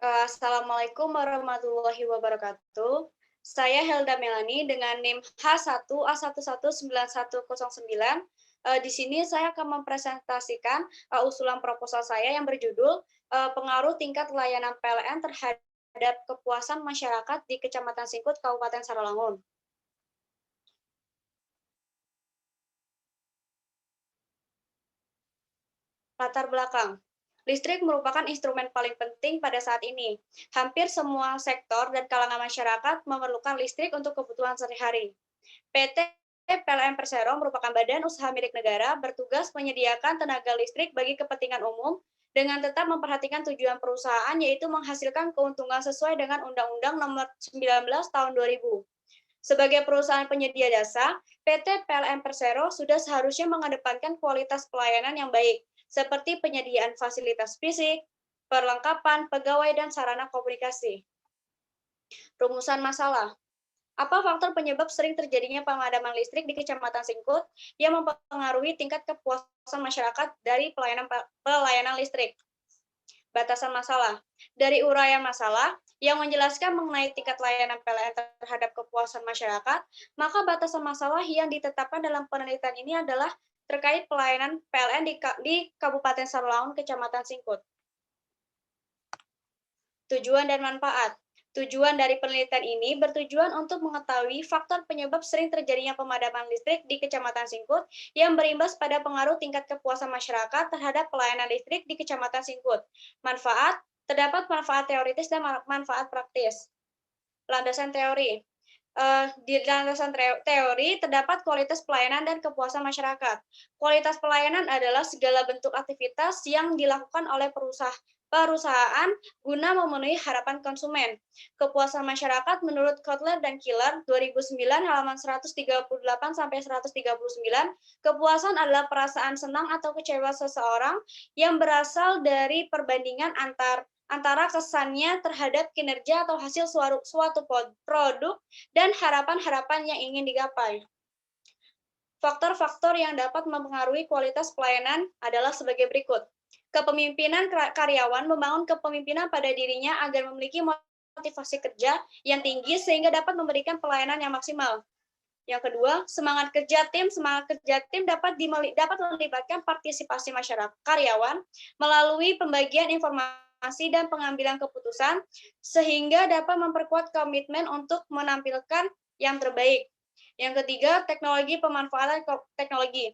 Assalamualaikum warahmatullahi wabarakatuh. Saya Helda Melani dengan NIM H1A119109. Di sini saya akan mempresentasikan usulan proposal saya yang berjudul pengaruh tingkat layanan PLN terhadap kepuasan masyarakat di Kecamatan Singkut, Kabupaten Sarawangun. Latar belakang. Listrik merupakan instrumen paling penting pada saat ini. Hampir semua sektor dan kalangan masyarakat memerlukan listrik untuk kebutuhan sehari-hari. PT PLN Persero merupakan badan usaha milik negara bertugas menyediakan tenaga listrik bagi kepentingan umum dengan tetap memperhatikan tujuan perusahaan, yaitu menghasilkan keuntungan sesuai dengan Undang-Undang Nomor 19 Tahun 2000. Sebagai perusahaan penyedia jasa, PT PLN Persero sudah seharusnya mengedepankan kualitas pelayanan yang baik, seperti penyediaan fasilitas fisik, perlengkapan pegawai, dan sarana komunikasi. Rumusan masalah. Apa faktor penyebab sering terjadinya pemadaman listrik di Kecamatan Singkut yang mempengaruhi tingkat kepuasan masyarakat dari pelayanan listrik? Batasan masalah. Dari uraian masalah yang menjelaskan mengenai tingkat layanan PLN terhadap kepuasan masyarakat, maka batasan masalah yang ditetapkan dalam penelitian ini adalah terkait pelayanan PLN di Kabupaten Sarawangun, Kecamatan Singkut. Tujuan dan manfaat. Tujuan dari penelitian ini bertujuan untuk mengetahui faktor penyebab sering terjadinya pemadaman listrik di Kecamatan Singkut yang berimbas pada pengaruh tingkat kepuasan masyarakat terhadap pelayanan listrik di Kecamatan Singkut. Manfaat, terdapat manfaat teoritis dan manfaat praktis. Landasan teori. Di landasan teori terdapat kualitas pelayanan dan kepuasan masyarakat. Kualitas pelayanan adalah segala bentuk aktivitas yang dilakukan oleh perusahaan guna memenuhi harapan konsumen. Kepuasan masyarakat menurut Kotler dan Killer 2009 halaman 138 sampai 139, kepuasan adalah perasaan senang atau kecewa seseorang yang berasal dari perbandingan antara kesannya terhadap kinerja atau hasil suatu produk dan harapan-harapan yang ingin digapai. Faktor-faktor yang dapat mempengaruhi kualitas pelayanan adalah sebagai berikut. Kepemimpinan karyawan membangun kepemimpinan pada dirinya agar memiliki motivasi kerja yang tinggi sehingga dapat memberikan pelayanan yang maksimal. Yang kedua, semangat kerja tim. Semangat kerja tim dapat melibatkan partisipasi masyarakat karyawan melalui pembagian informasi dan pengambilan keputusan, sehingga dapat memperkuat komitmen untuk menampilkan yang terbaik. Yang ketiga, pemanfaatan teknologi.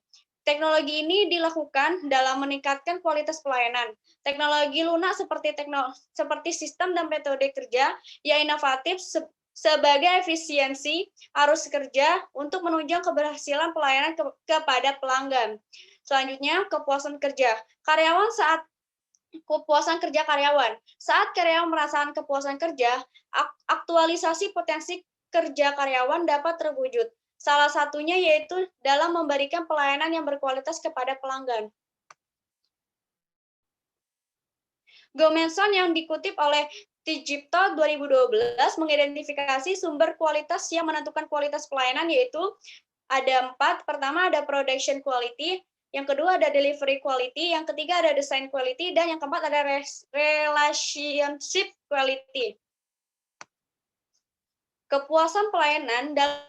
Teknologi ini dilakukan dalam meningkatkan kualitas pelayanan. Teknologi lunak seperti sistem dan metode kerja yang inovatif sebagai efisiensi arus kerja untuk menunjang keberhasilan pelayanan kepada pelanggan. Selanjutnya, kepuasan kerja. Kepuasan kerja karyawan. Saat karyawan merasakan kepuasan kerja, aktualisasi potensi kerja karyawan dapat terwujud. Salah satunya yaitu dalam memberikan pelayanan yang berkualitas kepada pelanggan. Gomenson yang dikutip oleh Digipto 2012 mengidentifikasi sumber kualitas yang menentukan kualitas pelayanan, yaitu ada 4. Pertama ada production quality, yang kedua ada delivery quality, yang ketiga ada design quality, dan yang keempat ada relationship quality. Kepuasan pelayanan dalam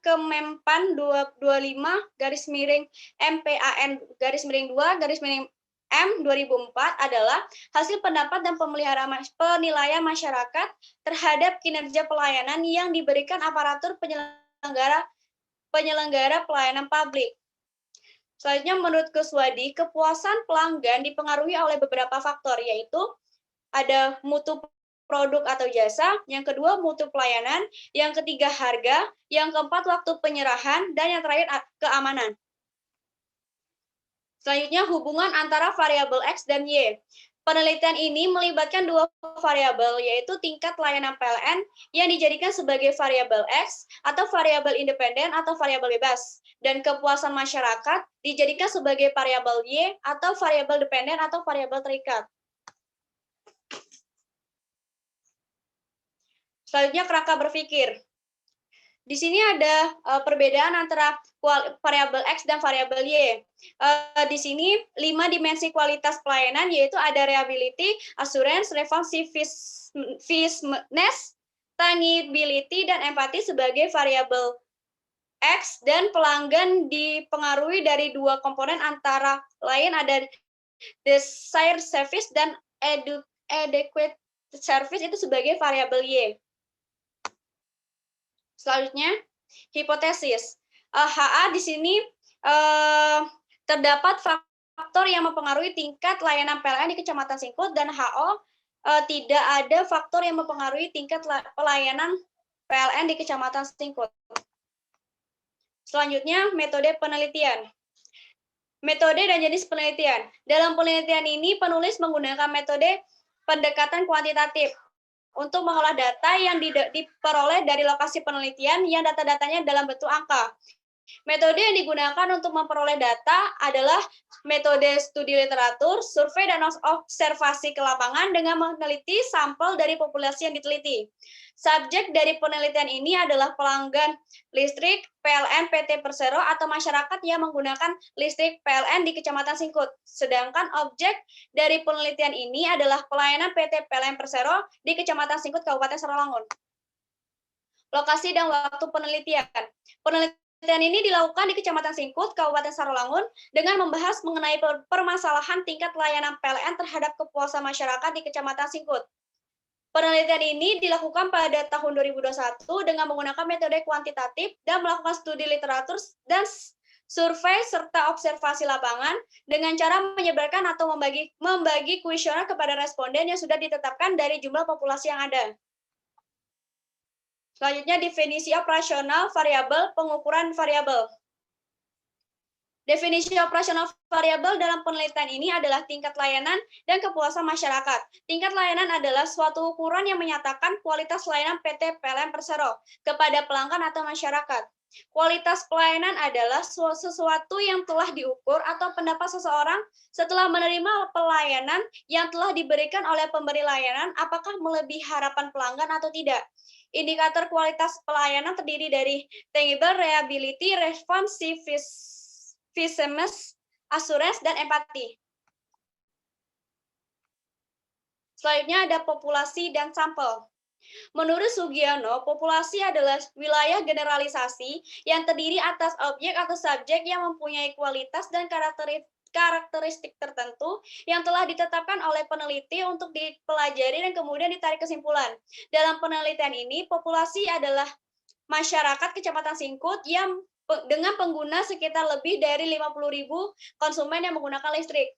Kemenpan 25-MPAN-2-M 2004 adalah hasil pendapat dan penilaian masyarakat terhadap kinerja pelayanan yang diberikan aparatur penyelenggara pelayanan publik. Selanjutnya, menurut Kuswadi, kepuasan pelanggan dipengaruhi oleh beberapa faktor, yaitu ada mutu produk atau jasa, yang kedua mutu pelayanan, yang ketiga harga, yang keempat waktu penyerahan, dan yang terakhir keamanan. Selanjutnya, hubungan antara variabel X dan Y. Penelitian ini melibatkan dua variabel, yaitu tingkat layanan PLN yang dijadikan sebagai variabel X atau variabel independen atau variabel bebas, dan kepuasan masyarakat dijadikan sebagai variabel Y atau variabel dependen atau variabel terikat. Selanjutnya, kerangka berpikir. Di sini ada perbedaan antara variabel X dan variabel Y. Di sini 5 dimensi kualitas pelayanan yaitu ada reliability, assurance, responsiveness, tangibility, dan empati sebagai variabel X, dan pelanggan dipengaruhi dari dua komponen antara lain ada desired service dan adequate service itu sebagai variabel Y. Selanjutnya, hipotesis. HA di sini terdapat faktor yang mempengaruhi tingkat layanan PLN di Kecamatan Singkut, dan HO tidak ada faktor yang mempengaruhi tingkat pelayanan PLN di Kecamatan Singkut. Selanjutnya, metode penelitian. Metode dan jenis penelitian. Dalam penelitian ini, penulis menggunakan metode pendekatan kuantitatif untuk mengolah data yang diperoleh dari lokasi penelitian yang data-datanya dalam bentuk angka. Metode yang digunakan untuk memperoleh data adalah metode studi literatur, survei, dan observasi ke lapangan dengan meneliti sampel dari populasi yang diteliti. Subjek dari penelitian ini adalah pelanggan listrik PLN PT Persero atau masyarakat yang menggunakan listrik PLN di Kecamatan Singkut. Sedangkan objek dari penelitian ini adalah pelayanan PT PLN Persero di Kecamatan Singkut, Kabupaten Sarolangun. Lokasi dan waktu penelitian. Penelitian ini dilakukan di Kecamatan Singkut, Kabupaten Sarolangun, dengan membahas mengenai permasalahan tingkat layanan PLN terhadap kepuasan masyarakat di Kecamatan Singkut. Penelitian ini dilakukan pada tahun 2021 dengan menggunakan metode kuantitatif dan melakukan studi literatur dan survei serta observasi lapangan dengan cara menyebarkan atau membagi kuesioner kepada responden yang sudah ditetapkan dari jumlah populasi yang ada. Selanjutnya, definisi operasional variabel, pengukuran variabel. Definisi operasional variabel dalam penelitian ini adalah tingkat layanan dan kepuasan masyarakat. Tingkat layanan adalah suatu ukuran yang menyatakan kualitas layanan PT PLN Persero kepada pelanggan atau masyarakat. Kualitas pelayanan adalah sesuatu yang telah diukur atau pendapat seseorang setelah menerima pelayanan yang telah diberikan oleh pemberi layanan, apakah melebihi harapan pelanggan atau tidak. Indikator kualitas pelayanan terdiri dari tangible, reliability, responsiveness, assurance, dan empati. Selanjutnya ada populasi dan sampel. Menurut Sugiono, populasi adalah wilayah generalisasi yang terdiri atas objek atau subjek yang mempunyai kualitas dan karakteristik tertentu yang telah ditetapkan oleh peneliti untuk dipelajari dan kemudian ditarik kesimpulan. Dalam penelitian ini, populasi adalah masyarakat Kecamatan Singkut yang dengan pengguna sekitar lebih dari 50.000 konsumen yang menggunakan listrik.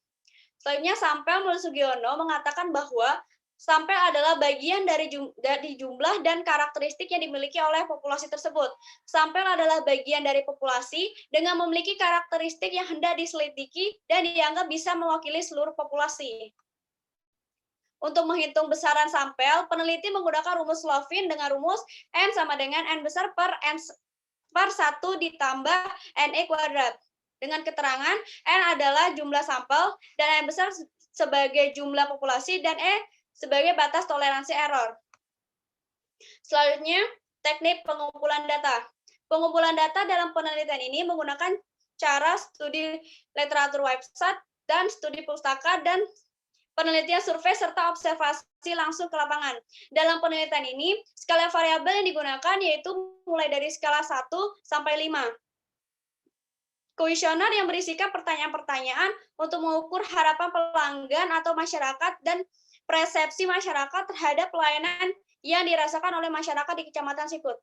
Selanjutnya, sampel menurut Sugiono mengatakan bahwa sampel adalah bagian dari jumlah dan karakteristik yang dimiliki oleh populasi tersebut. Sampel adalah bagian dari populasi dengan memiliki karakteristik yang hendak diselidiki dan dianggap bisa mewakili seluruh populasi. Untuk menghitung besaran sampel, peneliti menggunakan rumus Slovin dengan rumus N sama dengan N besar per 1 ditambah NE kuadrat. Dengan keterangan N adalah jumlah sampel dan N besar sebagai jumlah populasi dan E sebagai batas toleransi error. Selanjutnya, teknik pengumpulan data. Pengumpulan data dalam penelitian ini menggunakan cara studi literatur website dan studi pustaka dan penelitian survei serta observasi langsung ke lapangan. Dalam penelitian ini, skala variabel yang digunakan yaitu mulai dari skala 1 sampai 5. Kuesioner yang berisikan pertanyaan-pertanyaan untuk mengukur harapan pelanggan atau masyarakat dan persepsi masyarakat terhadap pelayanan yang dirasakan oleh masyarakat di Kecamatan Singkut.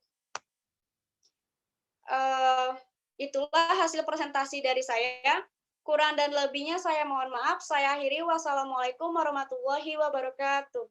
Itulah hasil presentasi dari saya. Kurang dan lebihnya saya mohon maaf. Saya akhiri. Wassalamualaikum warahmatullahi wabarakatuh.